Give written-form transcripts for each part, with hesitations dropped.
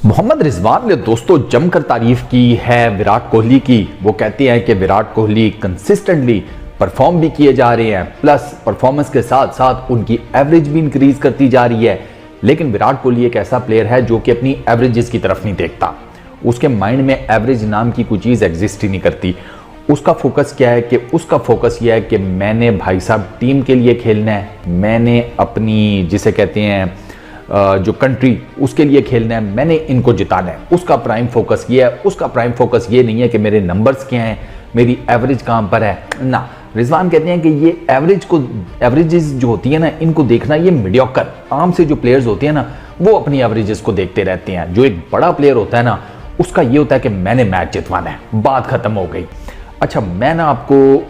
मोहम्मद रिजवान ने दोस्तों जमकर तारीफ की है विराट कोहली की। वो कहते हैं कि विराट कोहली कंसिस्टेंटली परफॉर्म भी किए जा रहे हैं, प्लस परफॉर्मेंस के साथ साथ उनकी एवरेज भी इंक्रीज करती जा रही है। लेकिन विराट कोहली एक ऐसा प्लेयर है जो कि अपनी एवरेजेस की तरफ नहीं देखता। उसके माइंड में एवरेज नाम की कोई चीज़ एग्जिस्ट ही नहीं करती। उसका फोकस क्या है कि उसका फोकस यह है कि मैंने भाई साहब टीम के लिए खेलना है, मैंने अपनी जिसे कहते हैं जो कंट्री उसके लिए खेलना है, मैंने इनको जिताना है। उसका प्राइम फोकस ये है। उसका प्राइम फोकस ये नहीं है कि मेरे नंबर्स क्या हैं, मेरी एवरेज कहाँ पर है ना। रिजवान कहते हैं कि ये एवरेजेस जो होती है ना, इनको देखना ये मीडियोकर आम से जो प्लेयर्स होते हैं ना, वो अपनी एवरेजेस को देखते रहते हैं। जो एक बड़ा प्लेयर होता है ना, उसका ये होता है कि मैंने मैच जितवाना है, बात खत्म हो गई। अच्छा, मैं ना आपको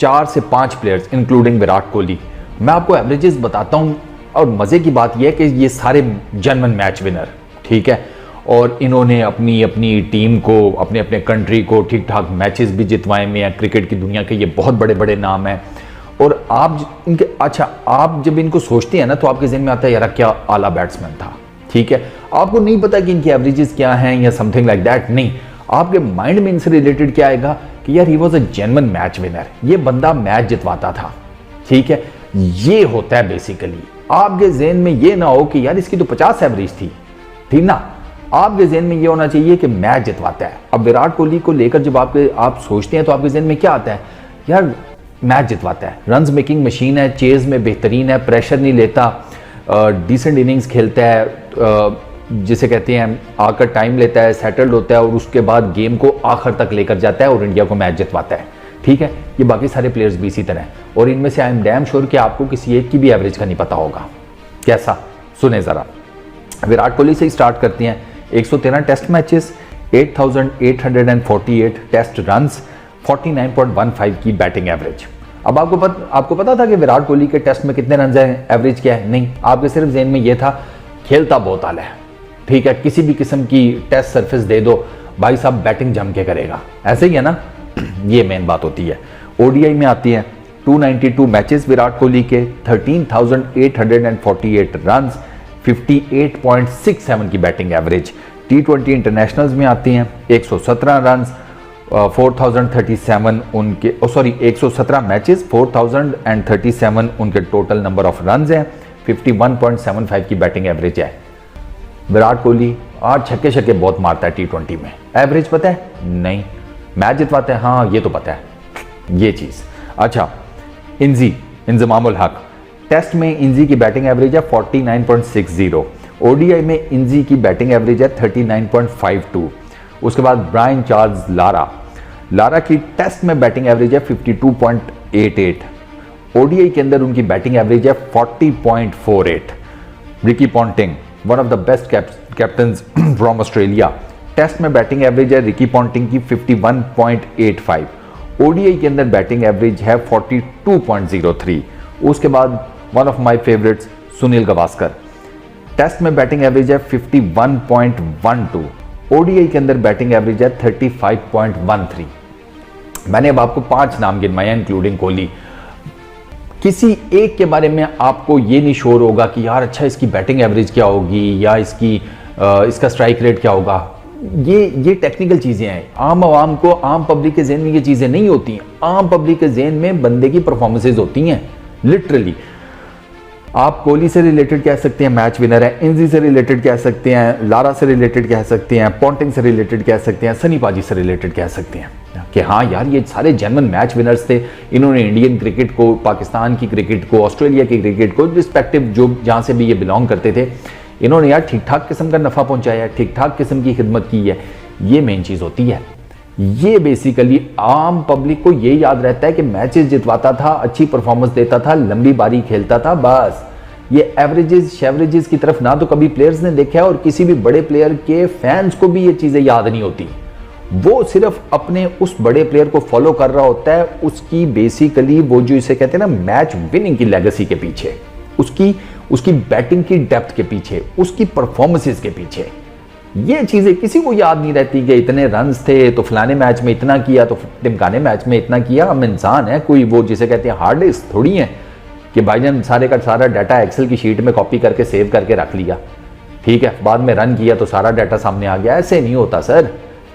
4 से 5 प्लेयर्स इंक्लूडिंग विराट कोहली, मैं आपको एवरेजेस बताता हूँ। और मज़े की बात यह है कि ये सारे जेन्युइन मैच विनर, ठीक है, और इन्होंने अपनी अपनी टीम को, अपने अपने कंट्री को ठीक ठाक मैचेस भी जितवाए में हैं। क्रिकेट की दुनिया के ये बहुत बड़े बड़े नाम हैं। और आप इनके आप जब इनको सोचते हैं ना, तो आपके जहन में आता है यार क्या आला बैट्समैन था, ठीक है। आपको नहीं पता कि इनकी एवरेजेस क्या हैं या समथिंग लाइक दैट, नहीं। आपके माइंड में इनसे रिलेटेड क्या आएगा कि यार he was a genuine match winner, ये बंदा मैच जितवाता था, ठीक है। ये होता है बेसिकली। आपके जहन में ये ना हो कि यार इसकी तो 50 एवरेज थी, ठीक ना। आपके जहन में ये होना चाहिए कि मैच जितवाता है। अब विराट कोहली को लेकर जब आप सोचते हैं तो आपके जहन में क्या आता है, यार मैच जितवाता है, रन्स मेकिंग मशीन है, चेज में बेहतरीन है, प्रेशर नहीं लेता, डिसेंट इनिंग्स खेलता है, जिसे कहते हैं आकर टाइम लेता है, सेटल्ड होता है और उसके बाद गेम को आखिर तक लेकर जाता है और इंडिया को मैच जितवाता है, ठीक है। ये बाकी सारे प्लेयर्स भी इसी तरह हैं। और इनमें से आई एम डैम श्योर कि आपको किसी एक की भी एवरेज का नहीं पता होगा। कैसा, सुने ज़रा। विराट कोहली से ही स्टार्ट करते हैं। 113 टेस्ट मैचेस, 8848 टेस्ट रन्स, 49.15 की बैटिंग एवरेज। अब आपको पता था कि विराट कोहली के टेस्ट में कितने रन हैं, एवरेज क्या है? नहीं, आपके सिर्फ जेहन में ये था खेलता बहुत आला है, ठीक है। किसी भी किस्म की टेस्ट सरफेस दे दो, भाई साहब बैटिंग जम के करेगा, ऐसे ही है ना। ये मेन बात होती है। ओडीआई में आती है 292 मैचेस विराट कोहली के, 13,848 रन्स, 58.67 की बैटिंग एवरेज। T20 इंटरनेशनल्स में आती हैं 117 रन्स, 4037 उनके 117 मैचेस, 4037 उनके टोटल नंबर ऑफ रन्स हैं, 51.75 की बैटिंग एवरेज है। विराट कोहली 8 छक्के बहुत मारता है T20 में, एवरेज पता है? नहीं। मैच जितवाता है, हाँ ये तो पता है ये चीज़। अच्छा, इंजमामुल हक, टेस्ट में इंजी की बैटिंग एवरेज है 49.60, ओडीआई में इंजी की बैटिंग एवरेज है 39.52। उसके बाद ब्रायन चार्ल्स लारा की टेस्ट में बैटिंग एवरेज है 52.88, ओडीआई के अंदर उनकी बैटिंग एवरेज है 40.48। Ricky Ponting, one of the best captains from Australia, Test में बैटिंग एवरेज है रिकी पॉन्टिंग की 51.85, ओडीआई के अंदर बैटिंग एवरेज है 42.03। उसके बाद one of my favourites Sunil Gavaskar, Test में बैटिंग एवरेज है 51.12, ओडीआई के अंदर बैटिंग एवरेज है 35.13। मैंने अब आपको 5 नाम गिनवाए इंक्लूडिंग कोहली। किसी एक के बारे में आपको ये नहीं श्योर होगा कि यार अच्छा इसकी बैटिंग एवरेज क्या होगी या इसका स्ट्राइक रेट क्या होगा। ये टेक्निकल चीज़ें हैं। आम आवाम को, आम पब्लिक के जहन में ये चीज़ें नहीं होती हैं। आम पब्लिक के जहन में बंदे की परफॉर्मेंसेज होती हैं। लिटरली आप कोहली से रिलेटेड कह सकते हैं मैच विनर है, इंजी से रिलेटेड कह सकते हैं, लारा से रिलेटेड कह सकते हैं, पॉन्टिंग से रिलेटेड कह सकते हैं, सनी पाजी से रिलेटेड कह सकते हैं कि हाँ यार ये सारे जेन्युइन मैच विनर्स थे। इन्होंने इंडियन क्रिकेट को, पाकिस्तान की क्रिकेट को, ऑस्ट्रेलिया की क्रिकेट को, रिस्पेक्टिव जो जहाँ से भी ये बिलोंग करते थे, इन्होंने यार ठीक ठाक किस्म का नफ़ा पहुंचाया है, ठीक ठाक किस्म की खिदमत की है। ये मेन चीज़ होती है। ये बेसिकली आम पब्लिक को ये याद रहता है कि मैचेस जितवाता था, अच्छी परफॉर्मेंस देता था, लंबी बारी खेलता था, बस। ये एवरेजेस की तरफ ना तो कभी प्लेयर्स ने देखा है और किसी भी बड़े प्लेयर के फैंस को भी ये चीज़ें याद नहीं होती। वो सिर्फ अपने उस बड़े प्लेयर को फॉलो कर रहा होता है, उसकी बेसिकली वो जो इसे कहते हैं ना मैच विनिंग की लेगेसी के पीछे, उसकी बैटिंग की डेप्थ के पीछे, उसकी परफॉर्मेंसेस के पीछे। ये चीज़ें किसी को याद नहीं रहती कि इतने रन्स थे तो फलाने मैच में इतना किया तो टिमकाने मैच में इतना किया। हम इंसान है, कोई वो जिसे कहते हैं हार्ड डिस्क थोड़ी है कि भाईजान सारे का सारा डाटा एक्सेल की शीट में कॉपी करके सेव करके रख लिया, ठीक है, बाद में रन किया तो सारा डाटा सामने आ गया। ऐसे नहीं होता सर,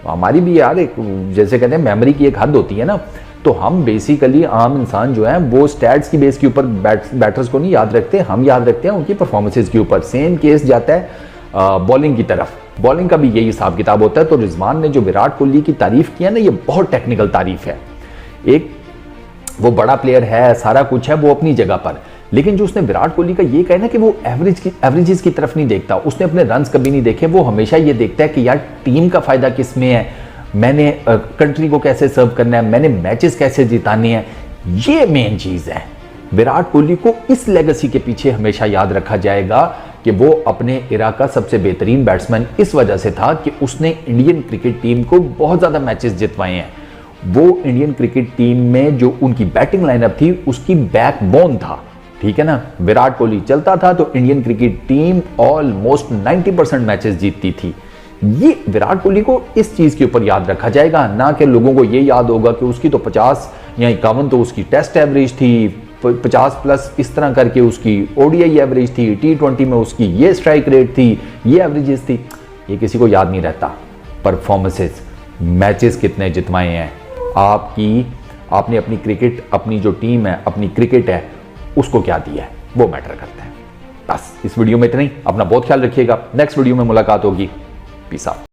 हमारी भी यार एक जैसे कहते हैं मेमोरी की एक हद होती है ना, तो हम बेसिकली आम इंसान जो है वो स्टैट्स की बेस के ऊपर बैटर्स को नहीं याद रखते, हम याद रखते हैं उनकी परफॉर्मेंसेज के ऊपर। सेम केस जाता है बॉलिंग की तरफ, बॉलिंग का भी यही हिसाब किताब होता है। तो रिजवान ने जो विराट कोहली की तारीफ किया ना, ये बहुत टेक्निकल तारीफ है। एक वो बड़ा प्लेयर है, सारा कुछ है, वो अपनी जगह पर, लेकिन जो उसने विराट कोहली का ये कहा ना कि वो एवरेजेस की तरफ नहीं देखता, उसने अपने रन्स कभी नहीं देखे, वो हमेशा ये देखता है कि यार टीम का फायदा किस में है, मैंने कंट्री को कैसे सर्व करना है, मैंने मैचेस कैसे जिताने हैं, ये मेन चीज है। विराट कोहली को इस लेगेसी के पीछे हमेशा याद रखा जाएगा कि वो अपने इरा का सबसे बेहतरीन बैट्समैन इस वजह से था कि उसने इंडियन क्रिकेट टीम को बहुत ज्यादा मैचेस जितवाए हैं। वो इंडियन क्रिकेट टीम में जो उनकी बैटिंग लाइनअप थी उसकी बैकबोन था, ठीक है ना। विराट कोहली चलता था तो Indian cricket team almost 90% matches जीतती थी। ये विराट कोहली को इस चीज के ऊपर याद रखा जाएगा, ना कि लोगों को ये याद होगा कि उसकी तो 50 या 51 तो उसकी टेस्ट एवरेज थी, 50 प्लस इस तरह करके उसकी ओडीआई एवरेज थी, T20 में उसकी ये स्ट्राइक रेट थी, ये एवरेजेस थी। ये किसी को याद नहीं रहता। परफॉर्मेंसेस, मैचेस कितने जितवाए हैं, आपने अपनी क्रिकेट, अपनी जो टीम है, अपनी क्रिकेट है, उसको क्या दिया है, वो मैटर करता है। बस इस वीडियो में इतना ही। अपना बहुत ख्याल रखिएगा, नेक्स्ट वीडियो में मुलाकात होगी। Peace out.